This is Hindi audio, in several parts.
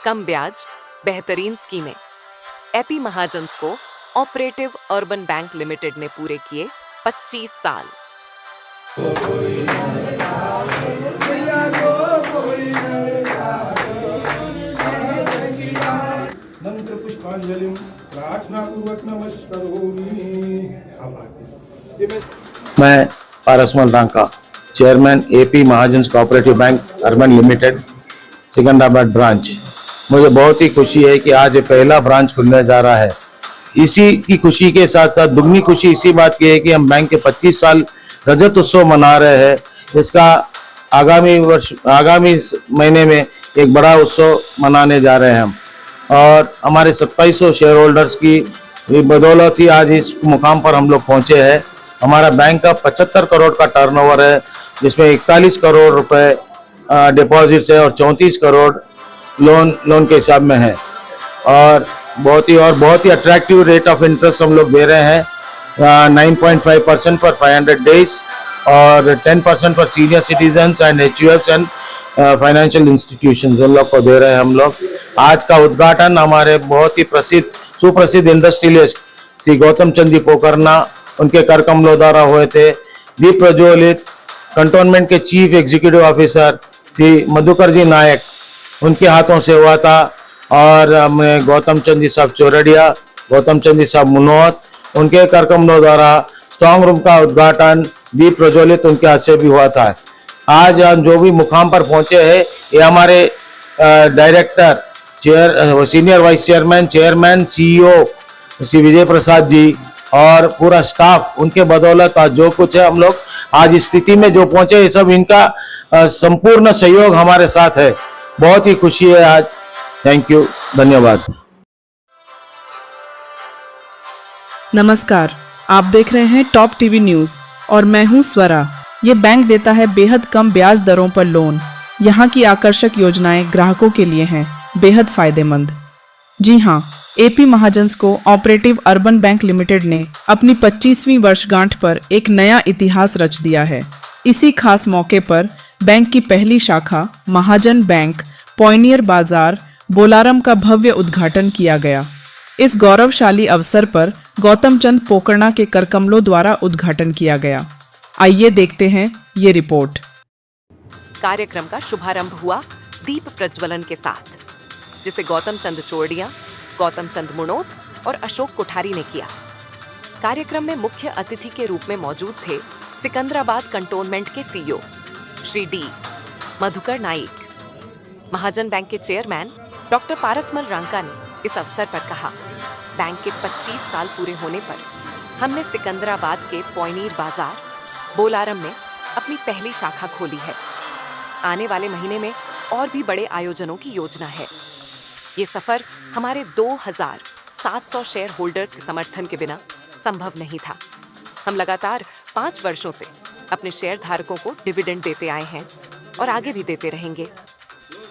कम ब्याज, बेहतरीन स्कीमें। AP mahajans co operative urban bank limited ने पूरे किए 25 साल। मंत्र पुष्पांजलि प्रार्थना पूर्वक नमस्करोमि। मैं Parasmal Ranka, chairman AP mahajans cooperative bank urban limited Secunderabad branch. मुझे बहुत ही खुशी है कि आज ये पहला ब्रांच खुलने जा रहा है। इसी की खुशी के साथ साथ दुगनी खुशी इसी बात की है कि हम बैंक के 25 साल रजत उत्सव मना रहे हैं। इसका आगामी महीने में एक बड़ा उत्सव मनाने जा रहे हैं हम, और हमारे 2700 शेयर होल्डर्स की बदौलत ही आज इस मुकाम पर हम लोग पहुंचे हैं। हमारा बैंक का 75 करोड़ का टर्नओवर है, जिसमें 41 करोड़ रुपए डिपॉजिट्स है और 34 करोड़ लोन के हिसाब में है। और बहुत ही अट्रैक्टिव रेट ऑफ इंटरेस्ट हम लोग दे रहे हैं, 9.5% पर 500 डेज और 10% पर senior citizens and HUFs and financial institutions उन लोग को दे रहे हैं हम लोग। आज का उद्घाटन हमारे बहुत ही सुप्रसिद्ध इंडस्ट्रियलिस्ट श्री गौतम चंद जी पोकरना उनके कर कमलों द्वारा हुए थे। दीप प्रज्वलित कंटोनमेंट के chief executive officer Shri Madhukar ji Nayak उनके हाथों से हुआ था, और गौतम चंद जी साहब चौरडिया, गौतम चंद जी साहब मुनोत, उनके कर कमलों द्वारा स्ट्रॉन्ग रूम का उद्घाटन दीप प्रज्वलित उनके हाथ से भी हुआ था। आज हम जो भी मुकाम पर पहुंचे हैं, ये हमारे director, senior vice chairman CEO Shri Vijay Prasad ji और पूरा स्टाफ, उनके बदौलत आज जो कुछ है हम लोग आज इस स्थिति में जो पहुंचे, ये सब इनका संपूर्ण सहयोग हमारे साथ है। बहुत ही खुशी है आज। थैंक यू, धन्यवाद। नमस्कार, आप देख रहे हैं टॉप टीवी न्यूज और मैं हूं स्वरा। ये बैंक देता है बेहद कम ब्याज दरों पर लोन। यहाँ की आकर्षक योजनाएं ग्राहकों के लिए हैं बेहद फायदेमंद। जी हाँ, AP mahajans co operative urban bank limited ने अपनी 25वीं वर्षगांठ पर एक नया इतिहास रच दिया है। इसी खास मौके पर बैंक की पहली शाखा महाजन बैंक पॉइनियर बाजार बोलारम का भव्य उद्घाटन किया गया। इस गौरवशाली अवसर पर गौतम चंद पोकरना के करकमलों द्वारा उद्घाटन किया गया। आइए देखते हैं ये रिपोर्ट। कार्यक्रम का शुभारंभ हुआ दीप प्रज्वलन के साथ, जिसे गौतम चंद चौरडिया, गौतम चंद मुनोत और अशोक कोठारी ने किया। कार्यक्रम में मुख्य अतिथि के रूप में मौजूद थे सिकंदराबाद कंटोनमेंट के CEO श्री D मधुकर नाइक। महाजन बैंक के चेयरमैन डॉक्टर पारसमल रांका ने इस अवसर पर कहा, बैंक के 25 साल पूरे होने पर हमने सिकंदराबाद के पॉइनियर बाजार बोलारम में अपनी पहली शाखा खोली है। आने वाले महीने में और भी बड़े आयोजनों की योजना है। ये सफर हमारे 2700 शेयर होल्डर्स के समर्थन के बिना संभव नहीं था। हम लगातार 5 वर्षों से अपने शेयर धारकों को डिविडेंड देते आए हैं और आगे भी देते रहेंगे।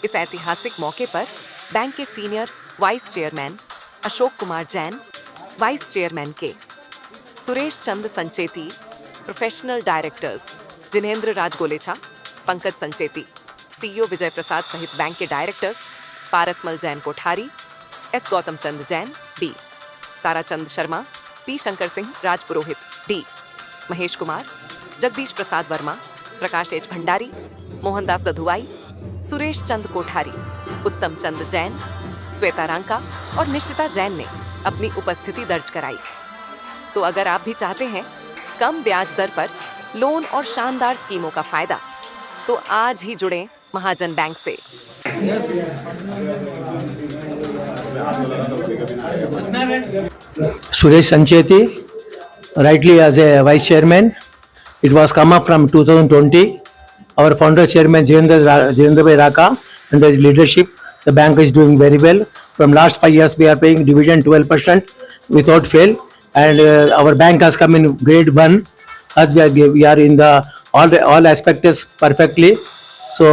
इस ऐतिहासिक मौके पर बैंक के senior vice chairman Ashok Kumar Jain, vice chairman के सुरेश चंद संचेती, प्रोफेशनल डायरेक्टर्स जिनेंद्र राज गोलेचा, पंकज संचेती, CEO विजय प्रसाद सहित बैंक के directors Parasmal Jain Kothari, S Gautam Chand Jain B, Tarachand Sharma, P Shankar Singh Rajpurohit D, Mahesh Kumar, Jagdish Prasad Verma, प्रकाश H भंडारी, मोहनदास दधुआई, सुरेश चंद कोठारी, उत्तम चंद जैन, श्वेता रांका और निश्चिता जैन ने अपनी उपस्थिति दर्ज कराई। तो अगर आप भी चाहते हैं कम ब्याज दर पर लोन और शानदार स्कीमों का फायदा, तो आज ही जुड़ें महाजन बैंक से। Suresh Sancheti, rightly as a vice chairman. It was come up from 2020. Our founder chairman Jirendra Bhai Raka, under his leadership, the bank is doing very well. From last 5 years, we are paying dividend 12% without fail, and our bank has come in grade 1, as we are in the all aspects perfectly. So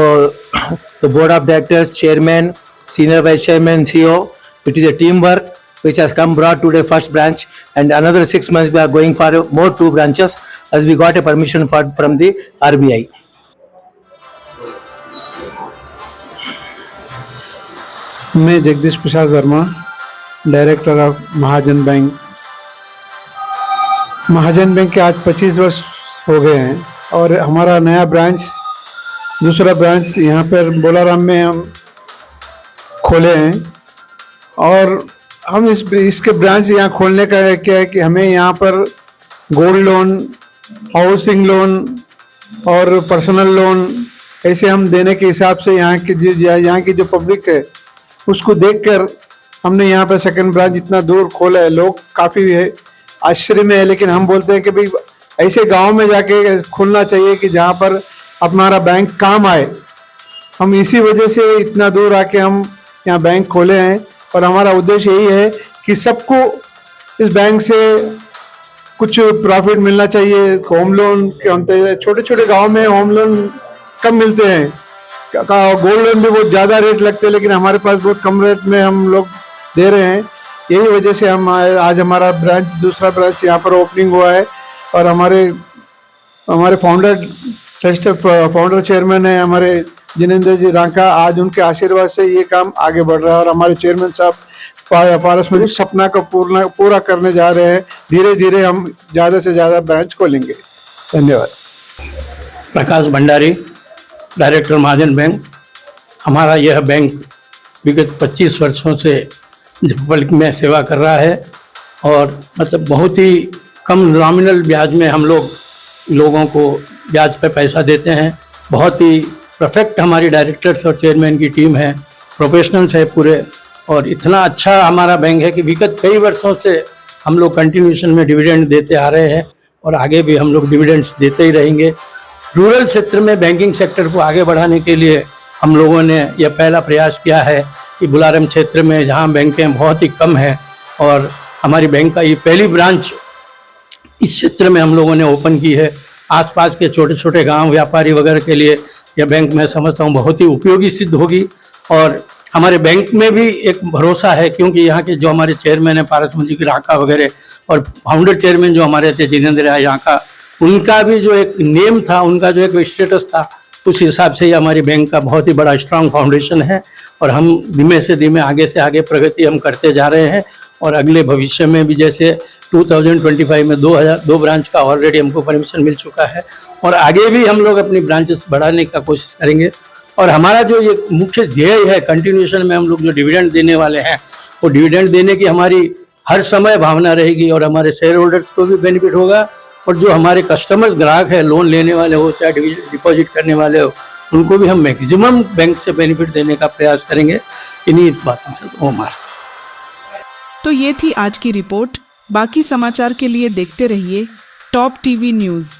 the board of directors, chairman, senior vice chairman, CEO, it is a teamwork which has come brought today first branch, and another 6 months we are going for more 2 branches as we got a permission from the RBI. मैं Jagdish Prasad Verma, director of Mahajan bank. Mahajan bank के आज 25 वर्ष हो गए हैं और हमारा नया ब्रांच, दूसरा ब्रांच यहाँ पर बोलाराम में हम खोले हैं। और हम इसके ब्रांच यहाँ खोलने का क्या है कि हमें यहाँ पर गोल्ड लोन, हाउसिंग लोन और पर्सनल लोन ऐसे हम देने के हिसाब से यहाँ की जो पब्लिक है उसको देखकर हमने यहाँ पर सेकंड ब्रांच इतना दूर खोला है। लोग काफ़ी आश्चर्य में है, लेकिन हम बोलते हैं कि भाई ऐसे गांव में जाके खोलना चाहिए कि जहाँ पर हमारा बैंक काम आए। हम इसी वजह से इतना दूर आके हम यहाँ बैंक खोले हैं और हमारा उद्देश्य यही है कि सबको इस बैंक से कुछ प्रॉफिट मिलना चाहिए। होम लोन के छोटे छोटे गांव में होम लोन कम मिलते हैं, गोल्ड लोन भी बहुत ज़्यादा रेट लगते हैं, लेकिन हमारे पास बहुत कम रेट में हम लोग दे रहे हैं। यही वजह से हम आज हमारा ब्रांच, दूसरा ब्रांच यहाँ पर ओपनिंग हुआ है। और हमारे फाउंडर चेयरमैन है हमारे जिनेंद्र जी रांका, आज उनके आशीर्वाद से ये काम आगे बढ़ रहा है और हमारे चेयरमैन साहब पारस में उस सपना को पूरा करने जा रहे हैं। धीरे धीरे हम ज़्यादा से ज़्यादा ब्रांच खोलेंगे। धन्यवाद। प्रकाश भंडारी, डायरेक्टर महाजन बैंक। हमारा यह बैंक विगत 25 वर्षों से पब्लिक में सेवा कर रहा है और मतलब बहुत ही कम नॉमिनल ब्याज में हम लोगों को ब्याज पे पैसा देते हैं। बहुत ही परफेक्ट हमारी डायरेक्टर्स और चेयरमैन की टीम है, प्रोफेशनल्स है पूरे। और इतना अच्छा हमारा बैंक है कि विगत कई वर्षों से हम लोग कंटिन्यूशन में डिविडेंड देते आ रहे हैं और आगे भी हम लोग डिविडेंड्स देते ही रहेंगे। रूरल क्षेत्र में बैंकिंग सेक्टर को आगे बढ़ाने के लिए हम लोगों ने यह पहला प्रयास किया है कि बुलारम क्षेत्र में जहां बैंकें बहुत ही कम हैं और हमारी बैंक का ये पहली ब्रांच इस क्षेत्र में हम लोगों ने ओपन की है। आसपास के छोटे छोटे गांव व्यापारी वगैरह के लिए यह बैंक मैं समझता हूँ बहुत ही उपयोगी सिद्ध होगी। और हमारे बैंक में भी एक भरोसा है क्योंकि यहाँ के जो हमारे चेयरमैन है पारस जी की राका वगैरह और फाउंडर चेयरमैन जो हमारे थे जिनेंद्र यहाँ का, उनका भी जो एक नेम था, उनका जो एक स्टेटस था, उस हिसाब से ये हमारी बैंक का बहुत ही बड़ा स्ट्रांग फाउंडेशन है। और हम धीमे से धीमे आगे से आगे प्रगति हम करते जा रहे हैं और अगले भविष्य में भी जैसे 2025 में 2 ब्रांच का ऑलरेडी हमको परमिशन मिल चुका है और आगे भी हम लोग अपनी ब्रांचेस बढ़ाने का कोशिश करेंगे। और हमारा जो ये मुख्य ध्येय है कंटिन्यूशन में हम लोग जो डिविडेंड देने वाले हैं, वो डिविडेंड देने की हमारी हर समय भावना रहेगी और हमारे शेयर होल्डर्स को भी बेनिफिट होगा और जो हमारे कस्टमर्स ग्राहक है, लोन लेने वाले हो चाहे डिपॉजिट करने वाले हो, उनको भी हम मैक्सिमम बैंक से बेनिफिट देने का प्रयास करेंगे। इन्हीं बातों से हमारा। तो ये थी आज की रिपोर्ट। बाकी समाचार के लिए देखते रहिए टॉप टीवी न्यूज़।